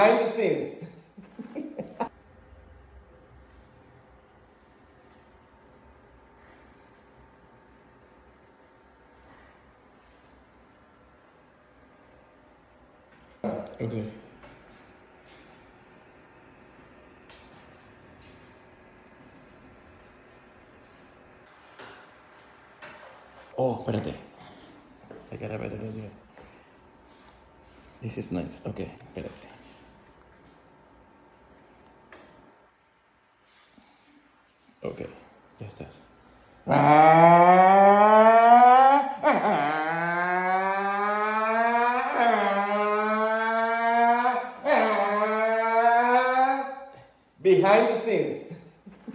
Behind the scenes. Okay. Oh, espérate. I got a better idea. This is nice. Okay, espérate. Okay, ya estás. Behind the scenes.